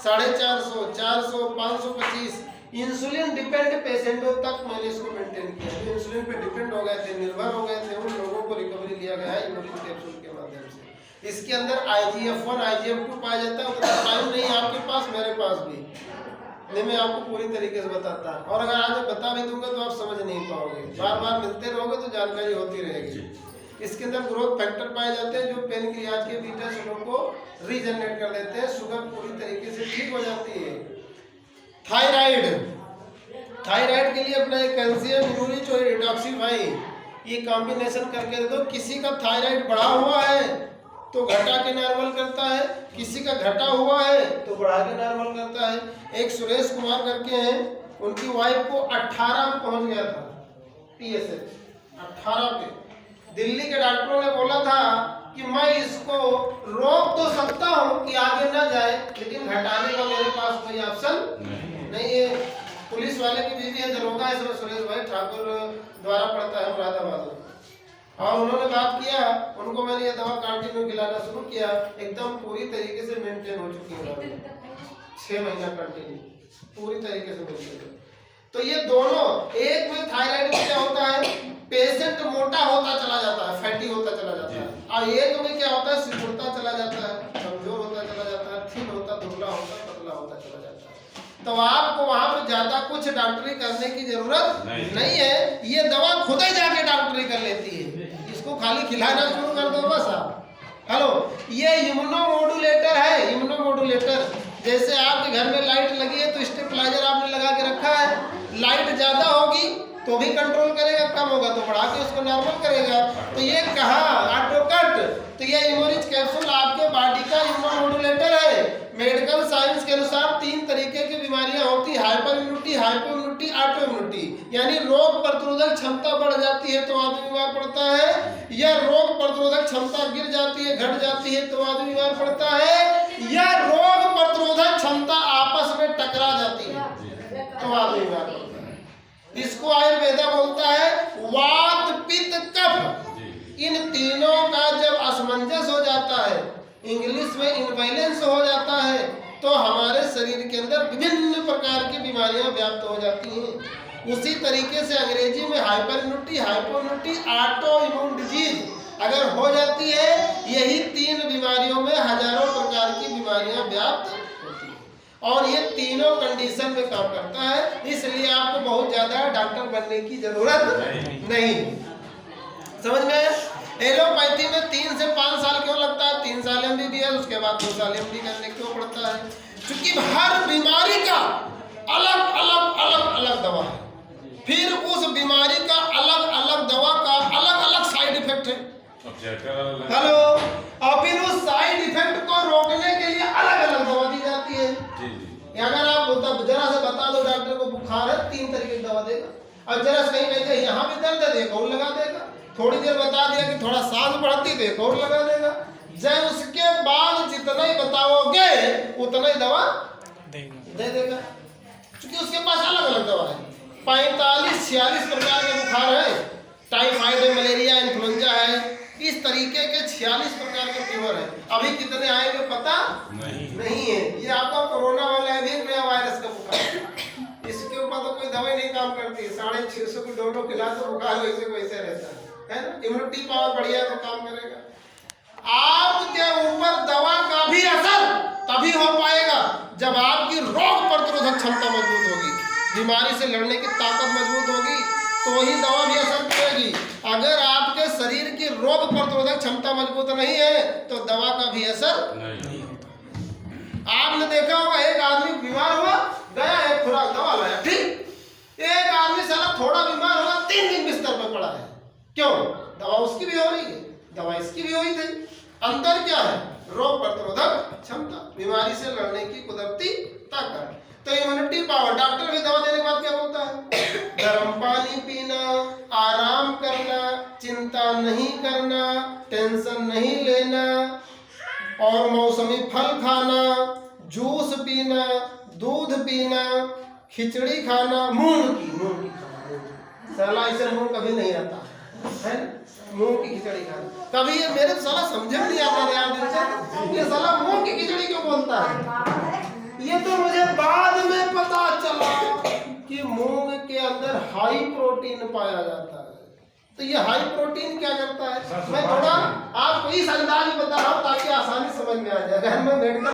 450, 400, 525 insulin depend पेशेंटों तक मैंने इसको मेंटेन किया। जो इंसुलिन पे डिपेंड हो गए थे, निर्भर हो गए थे, उन लोगों को रिकवरी लिया गया है इमोलिन कैप्सूल के माध्यम से। इसके अंदर IGF-1 IGF-2 पाया जाता है। उतना टाइम नहीं आपके पास, मेरे पास भी नहीं, मैं आपको पूरी तरीके से बताता हूँ। और अगर आज मैं बता भी दूंगा तो आप समझ नहीं पाओगे, बार बार मिलते रहोगे तो जानकारी होती रहेगी। इसके अंदर ग्रोथ फैक्टर पाए जाते हैं जो पेनक्रियाज के बीटा सेलों को रीजनरेट कर देते हैं, शुगर पूरी तरीके से ठीक हो जाती है। थायराइड, थायराइड के लिए अपना एक कैल्शियम यूरिक और डिटॉक्सिफाई ये कॉम्बिनेशन करके दे दो। किसी का थायराइड बढ़ा हुआ है तो घटा के नॉर्मल करता है, किसी का घटा हुआ है तो बढ़ा के नॉर्मल करता है। एक सुरेश कुमार करके हैं, उनकी वाइफ को 18 में पहुंच गया था PSH 18 पे। दिल्ली के डॉक्टरों ने बोला था कि मैं इसको रोक तो सकता हूं कि आगे ना जाए, लेकिन घटाने का मेरे पास कोई ऑप्शन नहीं है। पुलिस वाले की बीवी है दरोगा, इसमें सुरेश भाई ठाकुर द्वारा पड़ता है मुरादाबाद। और उन्होंने बात किया, उनको मैंने ये दवा कंटिन्यू खिलाना शुरू किया, एकदम पूरी तरीके से मेंटेन हो चुकी है 6 महीना कंटिन्यू पूरी तरीके से मेंटेन। तो ये दोनों, एक में थायराइड में क्या होता है, पेशेंट मोटा होता चला जाता है, फैटी होता चला जाता है, और एक में क्या होता है, सिकुड़ता चला जाता है, कमजोर होता चला जाता है, थिन होता, दुबला होता, पतला होता चला जाता है। तो आपको वहां पर ज्यादा कुछ डॉक्टरी करने की जरूरत नहीं है, ये दवा खुद ही जाके डॉक्टरी कर लेती है। इसको खाली खिलाना शुरू कर दो बस आप। हेलो, ये इम्यूनोमोडुलेटर है, इम्यूनोमोडुलेटर। जैसे आपके घर में लाइट लगी है तो स्टेबलाइजर आपने लगा के रखा है, लाइट ज्यादा होगी तो भी कंट्रोल करेगा, कम होगा तो बढ़ा के उसको नॉर्मल करेगा। तो ये कहा ऑटो कट, तो ये इमोरिच कैप्सूल आपके बॉडी का इम्यूनोमोडुलेटर है। मेडिकल साइंस के अनुसार 3 तरीके की बीमारियां होती है, hyper immunity, hypo immunity, auto immunity. यानी रोग प्रतिरोधक क्षमता बढ़ जाती है तो आदमी बीमार पड़ता है, या रोग प्रतिरोधक क्षमता गिर जाती है, घट जाती है तो आदमी बीमार पड़ता है, या रोग प्रतिरोधक क्षमता आपस में टकरा जाती है तो आदमी बीमार पड़ता है। इसको आयुर्वेदा बोलता है वात पित्त कफ। इन तीनों का जब असमंजस हो जाता है, इंग्लिश में इनबैलेंस हो जाता है, तो हमारे शरीर के अंदर विभिन्न प्रकार की बीमारियां व्याप्त हो जाती हैं। उसी तरीके से अंग्रेजी में hyper immunity, hypo immunity, auto immune disease अगर हो जाती है, यही 3 बीमारियों में हजारों प्रकार की बीमारियां व्याप्त होती हैं, और ये तीनों कंडीशन में काम करता है। इसलिए आपको बहुत ज्यादा डॉक्टर बनने की जरूरत नहीं। समझ में? एलोपैथी में 3 से 5 साल क्यों लगता है? 3 साल MBBS, उसके बाद 2 साल MD करने क्यों पड़ता है? क्योंकि हर बीमारी का अलग अलग अलग अलग दवा है, फिर उस बीमारी का अलग अलग दवा का अलग अलग साइड इफेक्ट है। हेलो, और फिर उस साइड इफेक्ट को रोकने के लिए अलग अलग दवा दी जाती है। अगर आप जरा से बता दो डॉक्टर को बुखार है, 3 तरीके की दवा देगा, और जरा से कहीं कहते यहाँ भी दर्द है देखो और लगा देगा, थोड़ी देर बता दिया कि थोड़ा सांस बढ़ती देखो और लगा देगा। जब उसके बाद जितना ही बताओगे उतना ही दवा दे देगा, क्योंकि उसके पास अलग अलग दवा है। 45-46 प्रकार के बुखार है, टाइफाइड है, मलेरिया, इन्फ्लुएंजा है, इस तरीके के 46 प्रकार के फीवर है। अभी कितने आएंगे पता नहीं है। ये आपका कोरोना वाला है, भी नया वायरस का बुखार, इसके ऊपर तो कोई दवाई नहीं काम करती है। 650 की डोलो खिला तो बुखार वैसे वैसे रहता है ना। इम्यूनिटी पावर बढ़िया तो काम करेगा। आपके ऊपर दवा का भी असर तभी हो पाएगा जब आपकी रोग प्रतिरोधक क्षमता मजबूत होगी, बीमारी से लड़ने की ताकत मजबूत होगी, तो ही दवा भी असर करेगी। अगर आपके शरीर की रोग प्रतिरोधक क्षमता मजबूत नहीं है तो दवा का भी असर नहीं होता। आपने देखा होगा, एक आदमी बीमार हुआ, गया एक खुराक दवा लाया, ठीक। एक आदमी साला थोड़ा बीमार हुआ, 3 दिन बिस्तर पर पड़ा है। क्यों? दवा उसकी भी हो रही है, दवा इसकी भी हुई थी। अंतर क्या है? रोग प्रतिरोधक क्षमता, बीमारी से लड़ने की कुदरती ताकत। तो इम्यूनिटी पावर, डॉक्टर भी दवा देने के बाद क्या बोलता है? गर्म पानी पीना, आराम करना, चिंता नहीं करना, टेंशन नहीं लेना, और मौसमी फल खाना, जूस पीना, दूध पीना, खिचड़ी खाना, मूंग की खाना। साला ऐसे मूंग कभी नहीं आता है, मूंग की खिचड़ी खाना कभी, ये मेरे साला समझ में नहीं आता यार, ये साला मूंग की खिचड़ी क्यों बोलता है? ये हाई प्रोटीन पाया जाता है। तो ये हाई प्रोटीन क्या करता है, मैं थोड़ा आपको इस अंदाज में बता रहा हूँ ताकि आसानी समझ में आ जाए। घर में बैठकर